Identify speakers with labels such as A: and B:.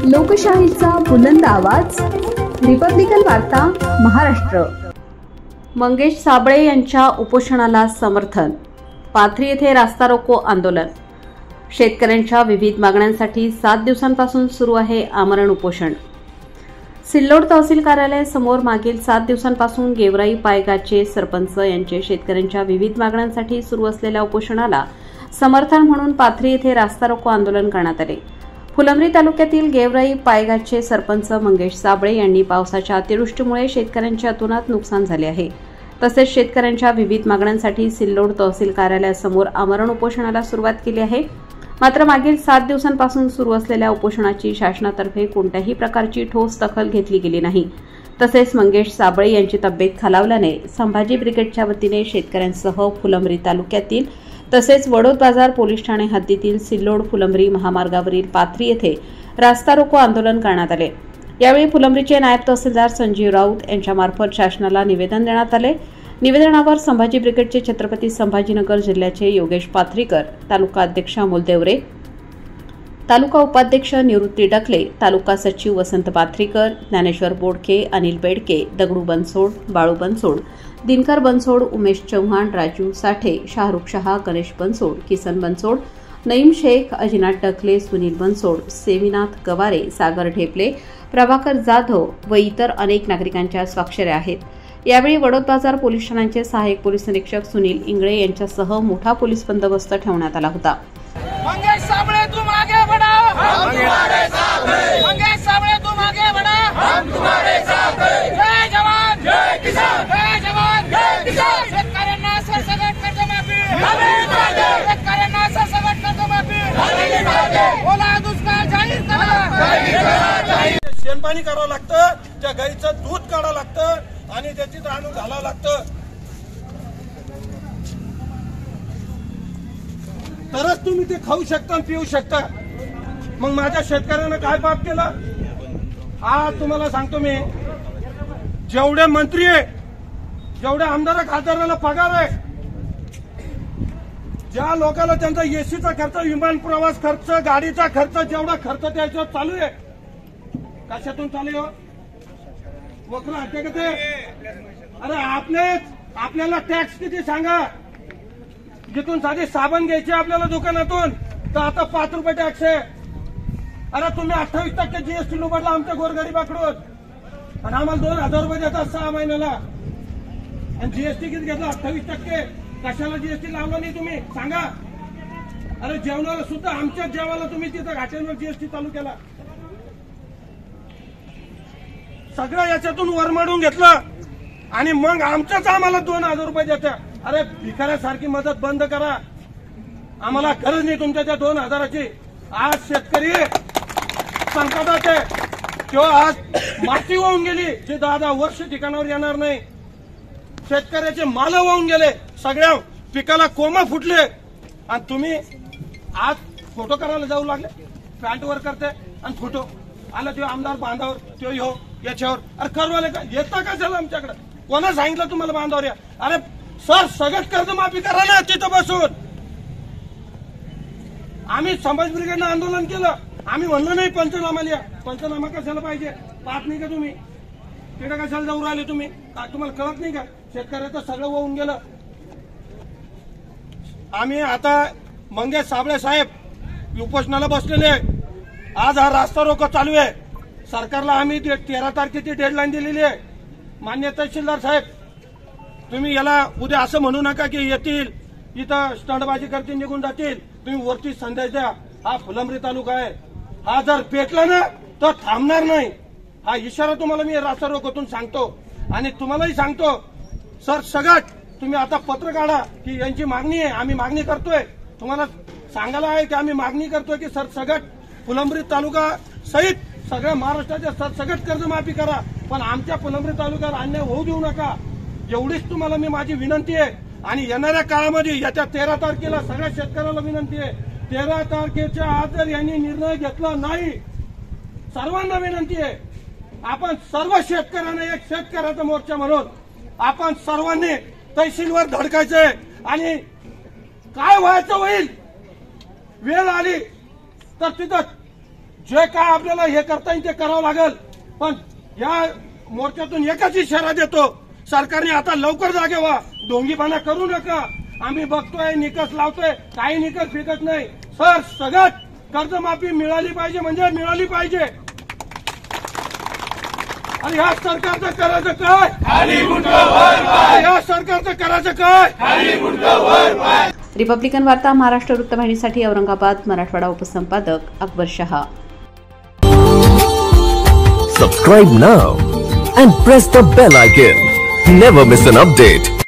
A: लोकशाहीचा बुलंद आवाज, रिपब्लिकन वार्ता महाराष्ट्र। मंगेश साबळे यांच्या उपोषणाला समर्थन। पाथरी येथे रास्ता रोको आंदोलन। शेतकऱ्यांच्या विविध मागण्यांसाठी 7 दिवसांपासून सुरू आहे आमरण उपोषण। सिल्लोड तहसील कार्यालय समोर मागील 7 दिवसांपासून गेवराई पायगावचे सरपंच यांचे शेतकऱ्यांच्या विविध मागण्यांसाठी सुरू असलेल्या उपोषणाला समर्थन म्हणून पाथरी येथे रास्ता रोको आंदोलन करण्यात आले। फुलंब्री तालुक्यातील गेवराई पायगावचे सरपंच मंगेश साबळे यांनी पावसाच्या अतिवृष्टीमुळे शेतकऱ्यांचे अतोनात नुकसान झाले आहे। तसेच शेतकऱ्यांच्या विविध मागण्यांसाठी सिल्लोड तहसील कार्यालयासमोर आमरण उपोषणाला सुरुवात केली आहे। मात्र मागील 7 दिवसांपासून सुरू असलेल्या उपोषणाची शासनातर्फे कोणत्याही प्रकारची ठोस दखल घेतली गेली नाही। तसेच मंगेश साबळे यांची तब्येत खालावल्याने संभाजी ब्रिगेडच्या वतीने शेतकऱ्यांसह फुलंब्री तालुक्यातील तसेच वडोद बाजार पोलीस ठाणे हद्दीतील सिल्लोड फुलंब्री महामार्गावरील पाथरी येथे रास्ता रोको आंदोलन करण्यात आले। यावेळी फुलंब्रीचे नायब तहसीलदार संजीव राऊत यांच्यामार्फत शासनाला निवेदन देण्यात आले। निवेदनावर संभाजी ब्रिगेडचे छत्रपती संभाजीनगर जिल्ह्याचे योगेश पाथरीकर, तालुका अध्यक्ष अमोल देवरे, तालुका उपाध्यक्ष निवृत्ती डकले, तालुका सचिव वसंत पाथरीकर, ज्ञानेश्वर बोडके, अनिल बेडके, दगडू बनसोड, बाळू बनसोड, दिनकर बनसोड, उमेश चव्हाण, राजू साठे, शाहरुख शहा, गणेश बनसोड, किसन बनसोड, नईम शेख, अजिनाथ डकले, सुनील बनसोड, सेविनाथ गवारे, सागर ढेपले, प्रभाकर जाधव व इतर अनेक नागरिकांच्या स्वाक्षऱ्या आहेत। यावेळी वडोद बाजार पोलीस ठाण्याचे सहाय्यक पोलीस निरीक्षक सुनील इंगळे यांच्यासह मोठा पोलीस बंदोबस्त ठेवण्यात आला होता।
B: मंगेश साबळे तुम आगे बढ़ो, हम तुम्हारे साथ हैं। मंगेश साबळे तुम आगे बढ़ो, हम तुम्हारे साथ हैं। जय जवान, जय किसान, जय जवान, जय किसान। शेतकऱ्यांना सरसकट कर्जमाफी हमी पाहिजे, शेतकऱ्यांना सरसकट कर्जमाफी हमी पाहिजे। ओला दुष्काळ जाहीर करा।
C: शेणपाणी करावं लागतं, त्या गाईचं दूध काढावं लागतं आणि त्याची दाणू घालावं लागतं, तरच तुम्ही ते खाऊ शकता आणि पिऊ शकता। मग माझ्या शेतकऱ्यांना काय पाप केला? आज तुम्हाला सांगतो मी, जेवढे मंत्री आहे, जेवढ्या आमदार खासदारांना पगार आहे, ज्या लोकांना त्यांचा एसीचा खर्च, विमान प्रवास खर्च, गाडीचा खर्च, जेवढा खर्च त्याच्यावर चालू आहे, कशातून चालू आहे? वक्र हत्या का ते? अरे आपल्याला टॅक्स किती सांगा? जिथून साधी साबण घ्यायची आपल्याला दुकानातून, तर आता 5 रुपये टॅक्स आहे। अरे तुम्ही 28% जीएसटी लुबाडला आमच्या गोरगरीबाकडून आणि आम्हाला 2000 रुपये देतात 6 महिन्याला, आणि जीएसटी किती घेतला? 28%। कशाला जीएसटी लावला नाही तुम्ही सांगा? अरे जेवणाला सुद्धा, आमच्या जेवायला तुम्ही तिथं घाट्यांवर जीएसटी चालू केला। सगळं याच्यातून वरमाडून घेतलं आणि मग आमच्याच आम्हाला 2000 रुपये देतात। अरे भिकाऱ्यासारखी मदत बंद करा, आम्हाला गरज नाही तुमच्या त्या 2000ची। आज शेतकरी संकटात आहे, किंवा आज माती वाहून गेली, जे 10 वर्ष ठिकाणावर येणार नाही। शेतकऱ्याचे माल वाहून गेले, सगळ्या पिकाला कोंब फुटले, आणि तुम्ही आज फोटो करायला जाऊ लागले। पॅन्टवर करते आणि फोटो आला, तो आमदार बांधावर, तो हो याच्यावर। अरे करवाले का येता का झालं आमच्याकडे? कोणा सांगितलं तुम्हाला बांधावर या? अरे सर सगळं कर्जमाफी करा ना तिथं बसून। आम्ही समाज ब्रिगेडनं आंदोलन केलं, आम्ही म्हणलो नाही पंचनामा लिहा। पंचनामा कशाला पाहिजे? पाहत नाही का तुम्ही? तिकडे कशाला जाऊ राहिले तुम्ही? तुम्हाला कळत नाही का? शेतकऱ्याचं सगळं वाहून गेलं। आम्ही आता मंगेश साबळे साहेब उपोषणाला बसलेले, आज हा रास्ता रोको चालू आहे। सरकारला आम्ही 13 तारखेची डेडलाईन दिलेली आहे। मान्य तहसीलदार साहेब, तुम्ही याला उद्या असं म्हणू नका की येतील इथं स्टंटबाजी करतील निघून जातील, तुम्ही वरती संदेश द्या। हा फुलंब्री तालुका आहे, हा जर पेटला ना तर थांबणार नाही। हा इशारा तुम्हाला मी रास्ता रोकोतून सांगतो, आणि तुम्हालाही सांगतो सर सगट तुम्ही आता पत्र काढा की यांची मागणी आहे, आम्ही मागणी करतोय। तुम्हाला सांगायला आहे की आम्ही मागणी करतोय की सर सगट फुलंब्री तालुका सहित सगळ्या महाराष्ट्राच्या सरसगट कर्जमाफी करा, पण आमच्या फुलंब्री तालुक्यात अन्याय होऊ देऊ नका, एवढीच तुम्हाला मी माझी विनंती आहे। आणि येणाऱ्या काळामध्ये येत्या 13 तारखेला सगळ्या शेतकऱ्याला विनंती आहे, 13 तारखेच्या आत जर यांनी निर्णय घेतला नाही, सर्वांना विनंती आहे, आपण सर्व शेतकऱ्यांना एक शेतकऱ्याचा मोर्चा म्हणून आपण सर्वांनी तहसीलवर धडकायचंय। आणि काय व्हायचं होईल, वेळ आली तर तिथं जे काय आपल्याला हे करता येईल ते करावं लागेल, पण या मोर्चातून एकच इशारा देतो, सरकारने आता लवकर जागे व्हा, ढोंगीपणा करू नका. आम्ही बघतोय, निकष लावतोय, काही निकष फिकत नाही. सर, सगळ्यात कर्जमाफी मिळाली पाहिजे म्हणजे मिळाली पाहिजे. आणि ह्या सरकारचं करायचं काय? या सरकारचं करायचं काय?
A: रिपब्लिकन वार्ता Maharashtra वृत्तवाहिनीसाठी Aurangabad Marathwada उपसंपादक Akbar Shah.
D: Subscribe now and press the bell icon. Never miss an update.